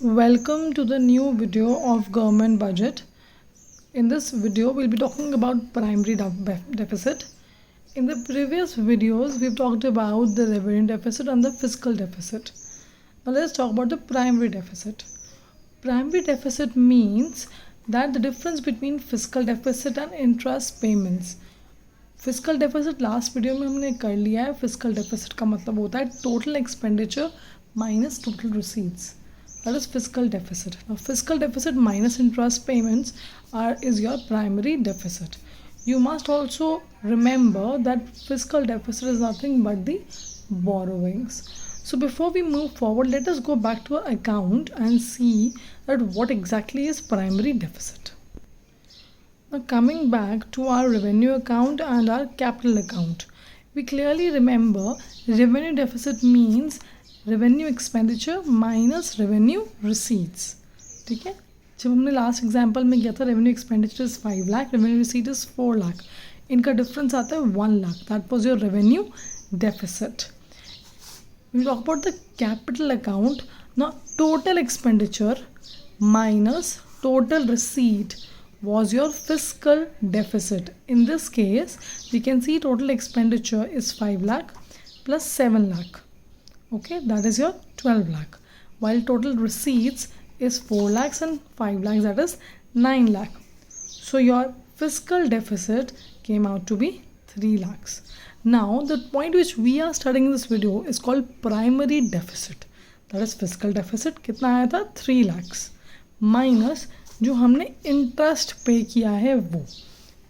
Welcome to the new video of government budget. In this video, we'll be talking about primary deficit. In the previous videos, we've talked about the revenue deficit and the fiscal deficit. Now let's talk about the primary deficit. Primary deficit means that the difference between fiscal deficit and interest payments. Physical deficit last video में हमने कर लिया है. Physical deficit का मतलब होता है total expenditure minus total receipts. That is fiscal deficit. Now, fiscal deficit minus interest payments is your primary deficit. You must also remember that fiscal deficit is nothing but the borrowings. So, before we move forward, let us go back to our account and see that what exactly is primary deficit. Now, coming back to our revenue account and our capital account, we clearly remember revenue deficit means revenue expenditure minus revenue receipts. ठीक है, जब हमने last example में किया था revenue expenditure is 5 lakh, revenue receipt is 4 lakh, इनका difference आता है 1 lakh. That was your revenue deficit. We talk about the capital account. Now total expenditure minus total receipt was your fiscal deficit. In this case, we can see total expenditure is 5 lakh plus 7 lakh. Okay, that is your 12 lakh, while total receipts is 4 lakhs and 5 lakhs, that is 9 lakh. So your fiscal deficit came out to be 3 lakhs. Now the point which we are studying in this video is called primary deficit. That is fiscal deficit कितना आया था 3 lakhs minus जो हमने interest पे किया है वो.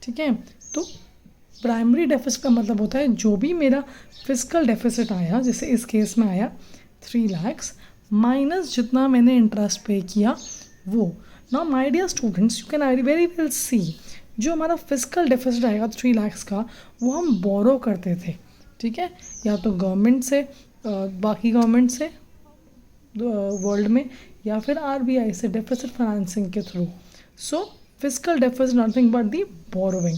ठीक है, तो प्राइमरी डेफिसिट का मतलब होता है जो भी मेरा फिजिकल डेफिसिट आया, जैसे इस केस में आया 3 lakhs माइनस जितना मैंने इंटरेस्ट पे किया वो. Now my dear students, you can very well see जो हमारा फिजिकल डेफिसिट आएगा 3 lakhs का, वो हम बोरो करते थे. ठीक है, या तो गवर्नमेंट से, बाकी गवर्नमेंट से वर्ल्ड में, या फिर आरबीआई से डेफिसिट फाइनेंसिंग के through. So fiscal deficit nothing but the borrowing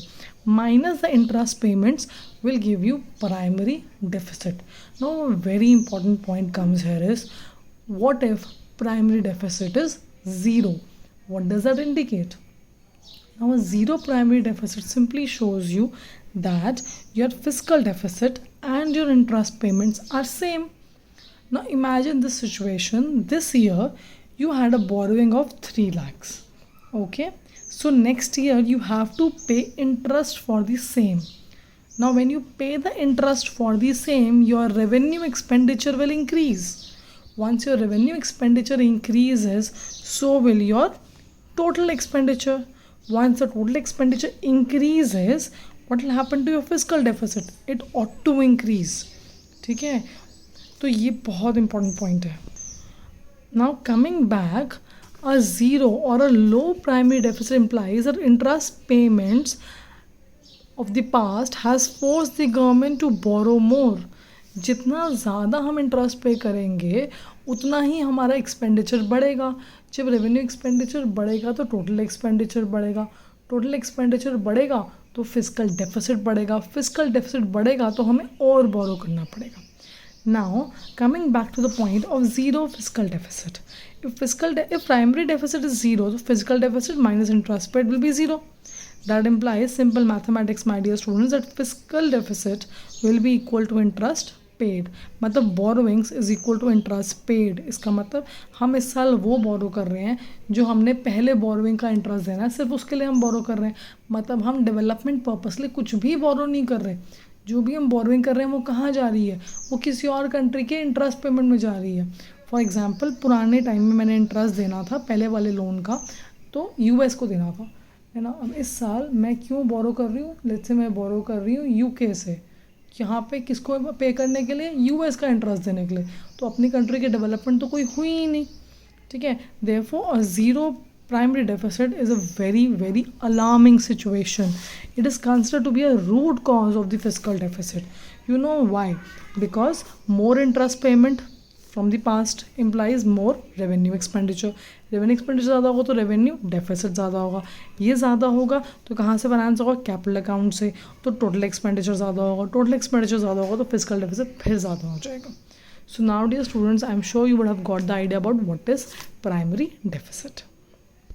minus the interest payments will give you primary deficit. Now a very important point comes here is, what if primary deficit is 0? What does that indicate? Now a 0 primary deficit simply shows you that your fiscal deficit and your interest payments are same. Now imagine this situation. This year you had a borrowing of 3 lakhs. Okay, so next year you have to pay interest for the same. Now when you pay the interest for the same, your revenue expenditure will increase. Once your revenue expenditure increases, so will your total expenditure. Once the total expenditure increases, what will happen to your fiscal deficit? It ought to increase. ठीक है, तो ये बहुत important point है. Now coming back, a 0 or a low primary deficit implies that interest payments of the past has forced the government to borrow more. जितना ज़्यादा हम interest पे करेंगे उतना ही हमारा एक्सपेंडिचर बढ़ेगा. जब रेवेन्यू एक्सपेंडिचर बढ़ेगा तो टोटल एक्सपेंडिचर बढ़ेगा, टोटल एक्सपेंडिचर बढ़ेगा तो फिजिकल डेफिसिट बढ़ेगा, फिजिकल डेफिसिट बढ़ेगा तो हमें और बोरो करना पड़ेगा. Now coming back to the point of 0 fiscal deficit. If primary deficit is 0, so fiscal deficit minus interest paid will be 0. That implies simple mathematics, my dear students, that fiscal deficit will be equal to interest paid. मतलब borrowings is equal to interest paid. इसका मतलब हम इस साल वो बोरो कर रहे हैं जो हमने पहले बोरोइंग का इंटरेस्ट देना है, सिर्फ उसके लिए हम बोरो कर रहे हैं. मतलब हम डेवलपमेंट पर्पस लिए कुछ भी बोरो नहीं कर रहे. जो भी हम बोरोइंग कर रहे हैं वो कहाँ जा रही है? वो किसी और कंट्री के इंटरेस्ट पेमेंट में जा रही है. फॉर एग्जांपल पुराने टाइम में मैंने इंटरेस्ट देना था पहले वाले लोन का, तो यूएस को देना था, है ना. अब इस साल मैं क्यों बोरो कर रही हूँ? लेट्स से मैं बोरो कर रही हूँ यूके से. यहाँ पे किसको पे करने के लिए? यूएस का इंटरेस्ट देने के लिए. तो अपनी कंट्री के डेवलपमेंट तो कोई हुई ही नहीं. ठीक है, therefore a 0 primary deficit is a very alarming situation. It is considered to be a root cause of the fiscal deficit. You know why? Because more interest payment from the past implies more revenue expenditure. Revenue expenditure ज़्यादा होगा तो revenue deficit ज़्यादा होगा. ये ज़्यादा होगा तो कहाँ से फाइनेंस होगा? कैपिटल अकाउंट से. तो टोटल एक्सपेंडिचर ज़्यादा होगा, टोटल एक्सपेंडिचर ज़्यादा होगा तो फिजिकल डेफिसिट फिर ज़्यादा हो जाएगा. So now, dear students, I'm sure you would have got the idea about what is primary deficit.